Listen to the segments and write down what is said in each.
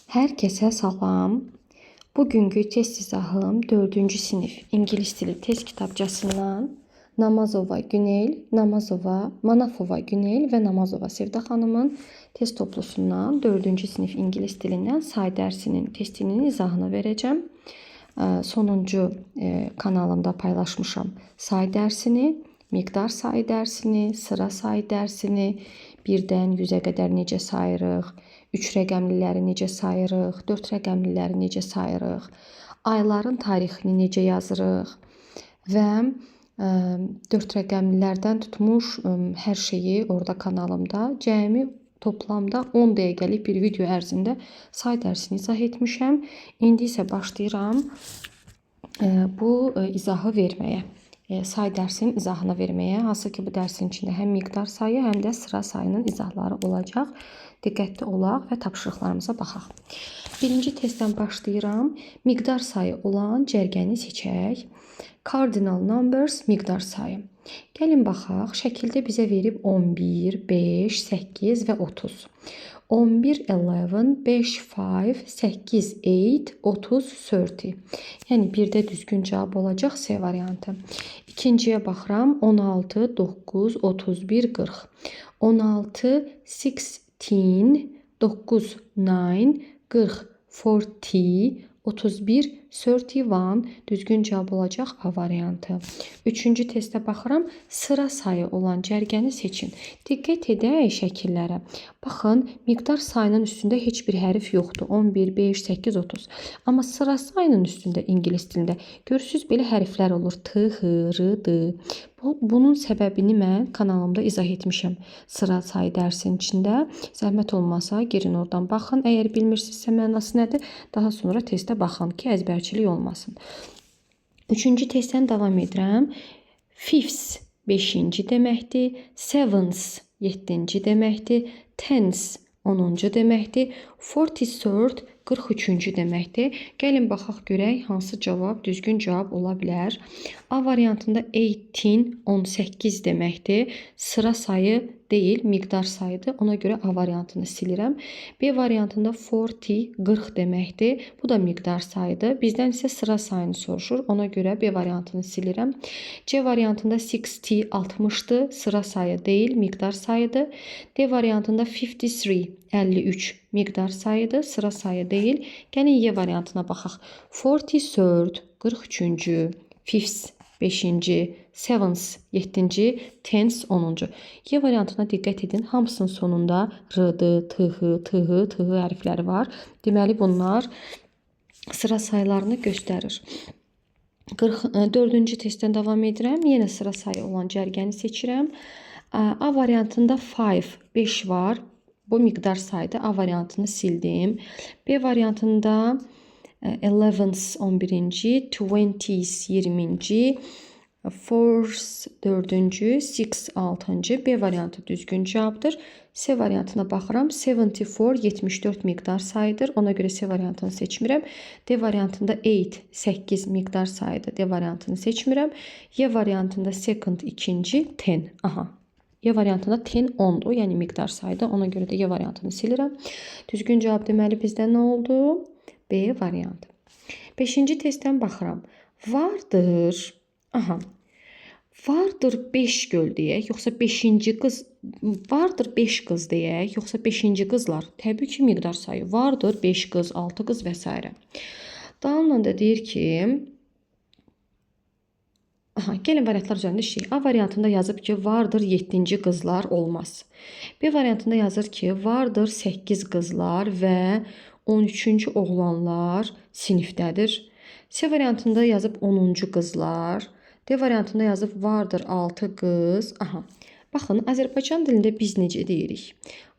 Herkese salam. Bugünkü test izahım 4-cü sinif İngilis dili test kitabçasından Namazova Günel, Manafova Günel ve Namazova Sevda xanımın test toplusundan 4-cü sinif İngilis dilinden say dersinin testinin izahını vereceğim. Sonuncu kanalımda paylaşmışam say dersini, miqdar sayı dersini, sıra sayı dersini, 1-dən 100-ə qədər necə sayırıq, 3 rəqəmliləri necə sayırıq, 4 rəqəmliləri necə sayırıq, ayların tarixini necə yazırıq və 4 rəqəmlilərdən tutmuş hər şeyi orada kanalımda cəmi toplamda 10 dəqiqəlik bir video ərzində say dərsini izah etmişəm. İndi isə başlayıram bu izahı verməyə. Say dərsinin izahını verməyə. Hansı ki bu dərsin içində həm miqdar sayı, həm də sıra sayının izahları olacaq. Diqqətli olaq və tapşırıqlarımıza baxaq. Birinci testdən başlayıram. Miqdar sayı olan cərgəni seçək. Cardinal numbers miqdar sayı. Gəlin baxaq. Şəkildə bizə verib 11, 5, 8 və 30. 11, 11, 5, 5, 8, 8, 30, 30. Yəni birdə düzgün cavab olacaq C variantı. İkinciyə baxıram. 16, 9, 31, 40. 16, 16, 9, 9, 40, 40, 31, 31. Düzgün cavab olacaq A variantı. Üçüncü testə baxıram. Sıra sayı olan cərgəni seçin. Diqqət edək şəkillərə. Baxın, miqdar sayının üstündə heç bir hərf yoxdur. 11, 5, 8, 30. Amma sıra sayının üstündə ingilis dilində görürsüz belə hərflər olur. T, H, R, D. Bunun səbəbini mən kanalımda izah etmişəm. Sıra sayı dərsin içində. Zəhmət olmasa girin oradan baxın. Əgər bilmirsinizsə mənası nədir? Daha sonra testə baxın ki, əzbərçilik olmasın. Üçüncü testdən davam edirəm. Fifths 5-ci deməkdir. Sevenths 7-ci deməkdir. Tenths 10-cu deməkdir. 43rd 43-cü deməkdir. Gəlin baxaq görək hansı cavab düzgün cavab ola bilər. A variantında 18 18 deməkdir. Sıra sayı deyil, miqdar sayıdır. Ona görə A variantını silirəm. B variantında 40 40 deməkdir. Bu da miqdar sayıdır. Bizdən isə sıra sayını soruşur. Ona görə B variantını silirəm. C variantında 60 60'dır. Sıra sayı deyil, miqdar sayıdır. D variantında 53 53 miqdar sayıdır. Sıra sayı deyil. Gəlin Y variantına baxaq. 43rd 43-cü, 5th 5-ci, 7th 7-ci, 10th 10-cu. Y variantına diqqət edin. Hamısının sonunda R-dı, T-hı, T-hı, T-hı hərfləri var. Deməli bunlar sıra sayılarını göstərir. 4-cü testdən davam edirəm. Yenə sıra sayı olan cərgəni seçirəm. A variantında 5 var. Bu miqdar sayıdır. A variantını sildim. B variantında 11th 11-ci, 20th 20-ci, 4th 4-cü, 6th 6-cı. B variantı düzgün cavabdır. C variantına baxıram. 74 74 miqdar sayıdır. Ona görə C variantını seçmirəm. D variantında 8 miqdar sayıdır. D variantını seçmirəm. Y variantında second 2-ci 10. Aha. Y variantında 10-10'dur. Yəni miqdar sayıdır. Ona görə də Y variantını silirəm. Düzgün cavab deməli bizdə nə oldu? B variantı. 5-ci testdən baxıram. Vardır. Aha. Vardır 5 göl deyək, yoxsa 5-ci qız vardır 5 qız deyək, yoxsa 5-ci qızlar. Təbii ki, miqdar sayı vardır 5 qız, 6 qız və s. Dalınla da deyir ki, gəlin variantlar üzərində işləyək. A variantında yazıb ki, vardır 7-ci qızlar olmaz. B variantında yazır ki, vardır 8 qızlar və 13-cü oğlanlar sinifdədir. C variantında yazıb 10-cu qızlar. D variantında yazıb vardır 6 qız. Aha. Baxın, Azərbaycan dilində biz necə deyirik?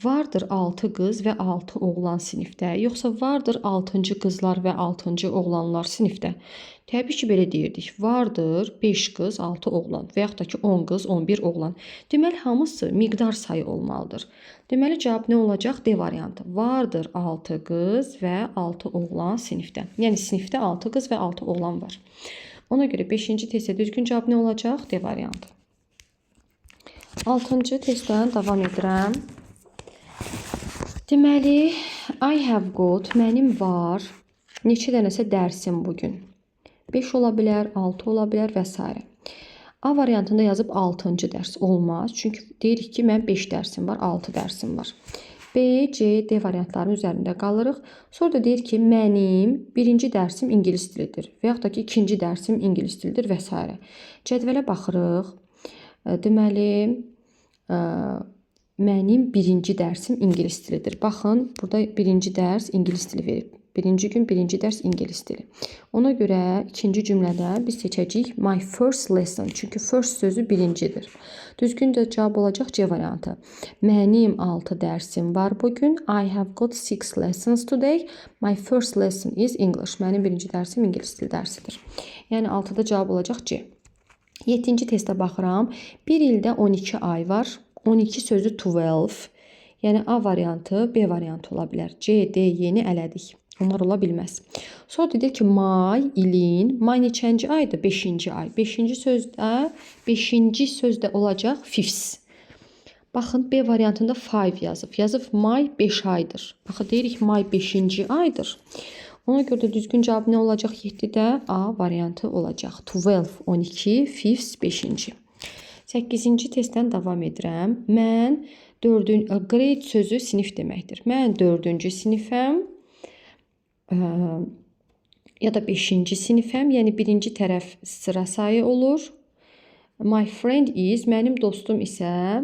Vardır 6 qız və 6 oğlan sinifdə, yoxsa vardır 6-cı qızlar və 6-cı oğlanlar sinifdə? Təbii ki, belə deyirdik. Vardır 5 qız, 6 oğlan və yaxud da ki 10 qız, 11 oğlan. Deməli, hamısı miqdar sayı olmalıdır. Deməli, cavab nə olacaq? D variantı. Vardır 6 qız və 6 oğlan sinifdə. Yəni, sinifdə 6 qız və 6 oğlan var. Ona görə 5-ci testdə düzgün cavab nə olacaq? D variantı. 6-cı testdən davam edirəm. Deməli, I have got, mənim var. Neçə dənəsə dərsim bugün. 5 ola bilər, 6 ola bilər və s. A variantında yazıb 6-cı dərs olmaz. Çünki deyirik ki, mən 5 dərsim var, 6 dərsim var. B, C, D variantlarının üzərində qalırıq. Sonra da deyir ki, mənim birinci dərsim ingilis dilidir və yaxud da ki, ikinci dərsim ingilis dilidir və s. Cədvələ baxırıq. Deməli, mənim birinci dərsim ingilis dilidir. Baxın, burada birinci dərs ingilis dili verib. Birinci gün birinci dərs ingilis dili. Ona görə ikinci cümlədə biz seçəcəyik my first lesson. Çünki first sözü birincidir. Düzgün də cavab olacaq C variantı. Mənim 6 dərsim var bugün. I have got 6 lessons today. My first lesson is English. Mənim birinci dərsim ingilis dili dərsidir. Yəni 6-da cavab olacaq C. 7-ci testə baxıram. Bir ildə 12 ay var. 12 sözü 12. Yəni A variantı, B variantı ola bilər. C, D, Y-ni ələdik. Onlar ola bilməz. Sonra dedik ki, may, ilin, may neçənci aydır? 5-ci ay. 5-ci sözdə olacaq fifths. Baxın, B variantında 5 yazıb. Yazıb may 5 aydır. Baxın, deyirik may 5-ci aydır. Ona görə də düzgün cavab nə olacaq? 7-də A variantı olacaq. 12, 12, fifths, 5-ci. 8-ci testdən davam edirəm. Mən grade sözü sinif deməkdir. Mən 4-cü sinifəm. Ya da 5-ci sinifəm, yəni birinci tərəf sıra sayı olur. My friend is, mənim dostum isə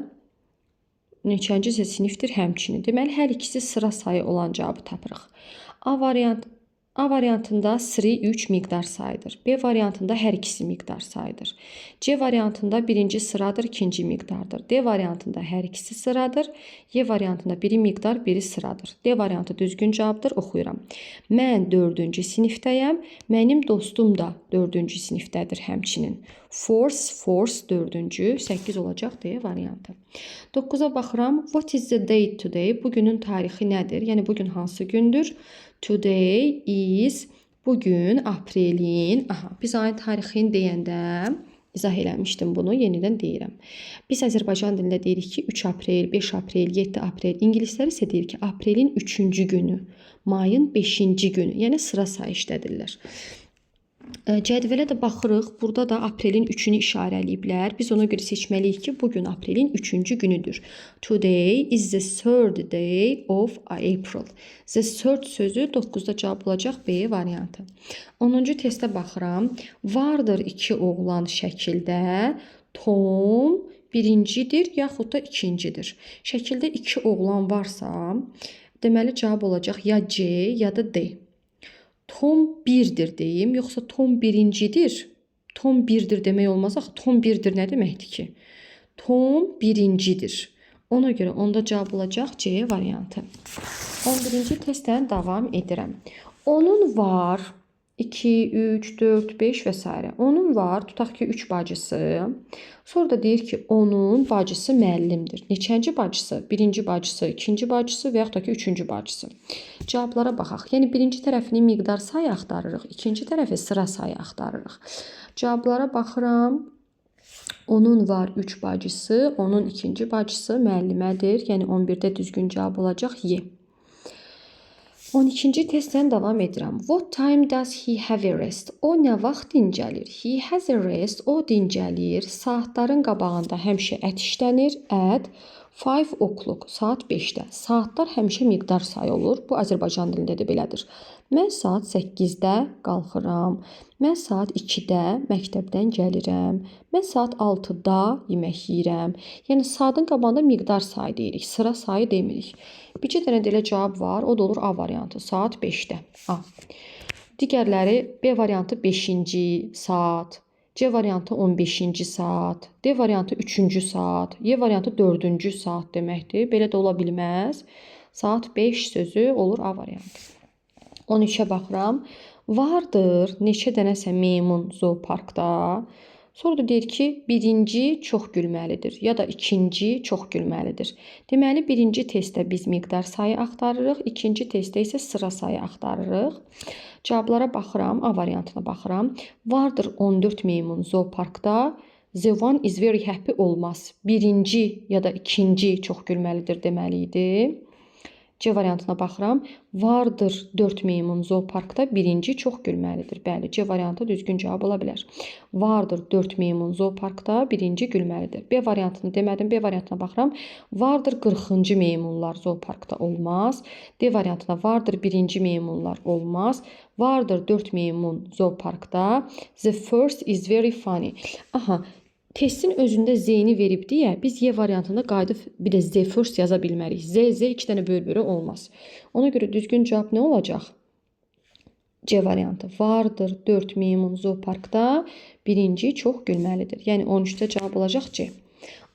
neçənci sinifdir? Həmçinin. Deməli, hər ikisi sıra sayı olan cavabı tapırıq. A variantında 3 miqdar sayıdır. B variantında hər ikisi miqdar sayıdır. C variantında birinci sıradır, ikinci miqdardır. D variantında hər ikisi sıradır. Y variantında biri miqdar, biri sıradır. D variantı düzgün cavabdır, oxuyuram. Mən 4-cü sinifdəyəm. Mənim dostum da 4-cü sinifdədir həmçinin. Force 4-cü, 8 olacaq D variantı. 9-a baxıram. What is the date today? Bugünün tarixi nədir? Yəni bugün hansı gündür? Today is, bugün aprelin, biz ayın tarixini deyəndə izah eləmişdim bunu, yenidən deyirəm. Biz Azərbaycan dilində deyirik ki, 3 aprel, 5 aprel, 7 aprel. İngilislər isə deyir ki, aprelin 3-cü günü, mayın 5-ci günü, yəni sıra sayı işlədirlər. Cədvələ də baxırıq. Burada da aprelin 3-ünü işarələyiblər. Biz ona görə seçməliyik ki, bugün aprelin 3-cü günüdür. Today is the third day of April. The third sözü 9-da cavab olacaq B variantı. 10-cu testə baxıram. Vardır 2 oğlan şəkildə. Tom birincidir, yaxud da ikincidir. Şəkildə 2 oğlan varsa, deməli cavab olacaq ya C, ya da D. Tom 1'dir deyim, yoxsa Tom birincidir? Tom 1'dir demək olmaz axı. Tom 1'dir nə deməkdir ki? Tom birincidir. Ona görə onda cavab olacaq C variantı. 11-ci testdən davam edirəm. Onun var 2, 3, 4, 5 və s. Onun var, tutaq ki 3 bacısı. Sonra da deyir ki, onun bacısı müəllimdir. Neçənci bacısı? Birinci bacısı, ikinci bacısı və yaxud da ki, üçüncü bacısı. Cavablara baxaq. Yəni birinci tərəfini miqdar sayı axtarırıq, ikinci tərəfi sıra sayı axtarırıq. Cavablara baxıram. Onun var 3 bacısı, onun ikinci bacısı müəllimədir. Yəni 11-də düzgün cavab olacaq Y. 12-ci testdən davam edirəm. What time does he have a rest? O nə vaxt dincəlir? He has a rest. O dincəlir. Saatların qabağında həmişə ət işlənir. At 5 o'clock. Saat 5-də. Saatlar həmişə miqdar sayı olur. Bu Azərbaycan dilində də belədir. Mən saat 8-də qalxıram. Mən saat 2-də məktəbdən gəlirəm. Mən saat 6-da yemək yeyirəm. Yəni saatın qabağında miqdar sayı deyirik, sıra sayı demirik. Bircə dənə də elə cavab var, o da olur A variantı, saat 5-də. A. Digərləri B variantı 5-ci saat, C variantı 15-ci saat, D variantı 3-cü saat, Y variantı 4-cü saat deməkdir. Belə də ola bilməz. Saat 5 sözü olur A variantı. 13-ə baxıram. Vardır neçə dənəsə meymun zooparkda. Sonra da deyir ki, birinci çox gülməlidir ya da ikinci çox gülməlidir. Deməli, birinci testdə biz miqdar sayı axtarırıq, ikinci testdə isə sıra sayı axtarırıq. Cavablara baxıram, A variantına baxıram. Vardır 14 meymun zooparkda. The one is very happy olmaz. Birinci ya da ikinci çox gülməlidir deməli idi. C variantına baxıram. Vardır 4 meymun zooparkda. Birinci çox gülməlidir. Bəli, C variantı düzgün cavab ola bilər. Vardır 4 meymun zooparkda. Birinci gülməlidir. B variantını demədim. B variantına baxıram. Vardır 40-cı meymunlar zooparkda. Olmaz. D variantına vardır birinci meymunlar. Olmaz. Vardır 4 meymun zooparkda. The first is very funny. Aha. Testin özündə Z-ni verib deyə biz Y variantında qayıdıb bir də Z first yaza bilmərik. Z 2 dənə böl-bölü olmaz. Ona görə düzgün cavab nə olacaq? C variantı. Vardır 4 meymun zooparkda. Birinci çox gülməlidir. Yəni 13-də cavab olacaq C.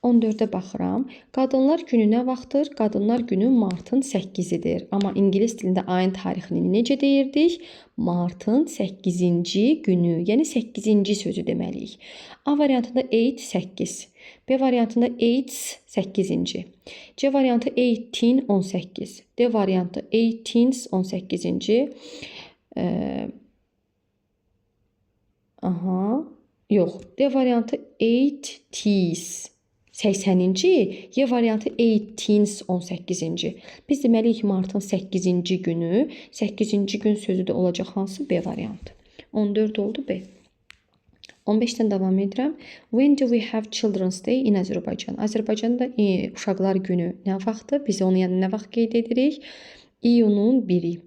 14-də baxıram. Qadınlar günü nə vaxtdır? Qadınlar günü martın 8-idir. Amma ingilis dilində ayın tarixini necə deyirdik? Martın 8-ci günü, yəni 8-ci sözü deməliyik. A variantında 8, 8. B variantında 8, 8-ci. C variantı 18, 18. D variantı 18, 18-ci. Yox. D variantı 80's. 80-ci, Y variantı 18, 18-ci. Biz deməliyik martın 8-ci günü. 8-ci gün sözü də olacaq hansı? B variantı. 14 oldu B. 15-dən davam edirəm. When do we have Children's Day in Azərbaycan? Azərbaycanda uşaqlar günü nə vaxtdır? Biz onu yəni nə vaxt qeyd edirik? İyunun 1-i.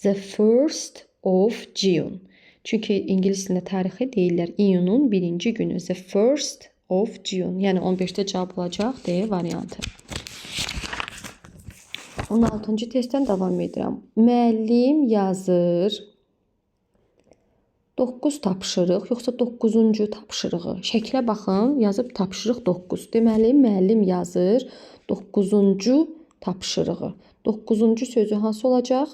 The 1st of June. Çünki ingilis dilində tarixi deyirlər iyunun 1-ci günü. The 1st of June. Yəni 15-də cavab olacaq D variantı. 16-cı testdən davam edirəm. Müəllim yazır 9 tapşırıq, yoxsa 9-cu tapşırığı. Şəklə baxın, yazıb tapşırıq 9. Deməli, müəllim yazır 9-cu tapşırığı. 9-cu sözü hansı olacaq?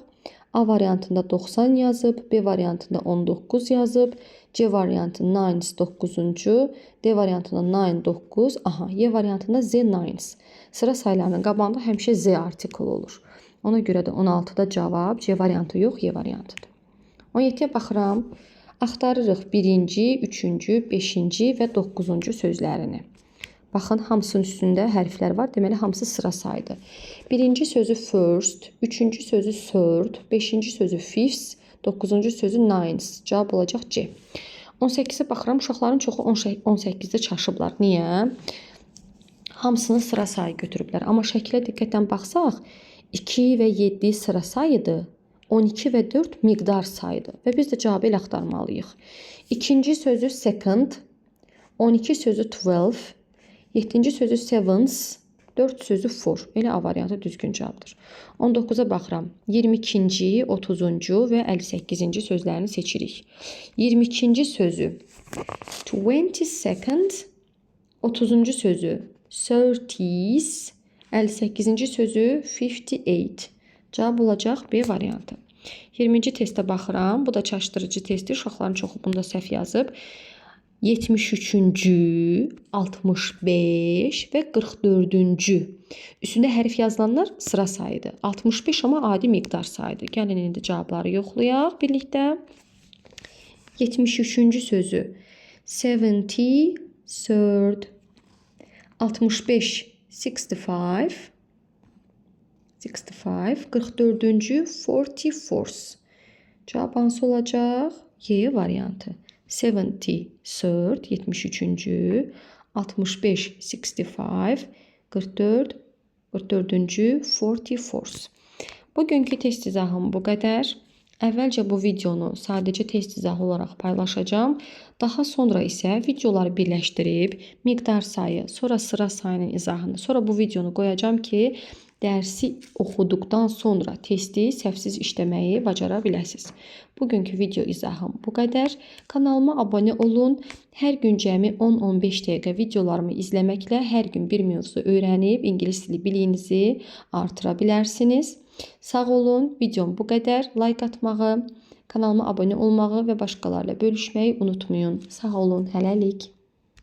A variantında 90 yazıb, B variantında 19 yazıb, C variantı 9-cu, D variantında 9, aha, Y variantında Z 9. Sıra sayılarının qabağında həmişə Z artikl olur. Ona görə də 16-da cavab C variantı yox, Y variantıdır. 17-yə baxıram. Axtarırıq 1-ci, 3-cü, 5-ci və 9-cu sözlərini. Baxın, hamısının üstündə hərflər var. Deməli, hamısı sıra saydı. 1-ci sözü first, 3-cü sözü third, 5-ci sözü fifth, 9-cu sözü ninth. Cavab olacaq C. 18-ə baxıram, uşaqların çoxu 18-də çaşıblar. Niyə? Hamısını sıra sayı götürüblər. Amma şəkilə diqqətlə baxsaq, 2 və 7 sıra sayıdır. 12 və 4 miqdar sayıdır. Və biz də cavabı elə axtarmalıyıq. 2-ci sözü second, 12 sözü 12, 7-ci sözü seventh, 4 sözü four. Elə A variantı düzgün cavabdır. 19-a baxıram. 22-ci, 30-cu və 58-ci sözlərini seçirik. 22-ci sözü 22nd, 30-cu sözü 30s, 58-ci sözü 58. Cavab olacaq B variantı. 20-ci testə baxıram. Bu da çaşdırıcı testdir. Uşaqların çoxu bunda səhv yazıb. 73-cü, 65 və 44-cü. Üstündə hərf yazılanlar sıra sayıdır. 65 amma adi miqdar sayıdır. Gəlin indi cavabları yoxlayaq birlikdə. 73-cü sözü 73rd, 65 65, 44-cü 44th. Cavab hansı olacaq? Y variantı. 73rd, 73-cü, 65, 65, 44, 44-cü, 44th. Bugünkü test izahım bu qədər. Əvvəlcə bu videonu sadəcə test izahı olaraq paylaşacağım. Daha sonra isə videoları birləşdirib miqdar sayı, sonra sıra sayının izahını, sonra bu videonu qoyacağım ki, dərsi oxuduqdan sonra testi səhvsiz işləməyi bacara biləsiniz. Bugünkü video izahım bu qədər. Kanalıma abunə olun. Hər gün cəmi 10-15 dəqiqə videolarımı izləməklə hər gün bir mövzu öyrənib ingilis dili biliyinizi artıra bilərsiniz. Sağ olun. Videom bu qədər. Like atmağı, kanalıma abunə olmağı və başqalarıyla bölüşməyi unutmayın. Sağ olun. Hələlik.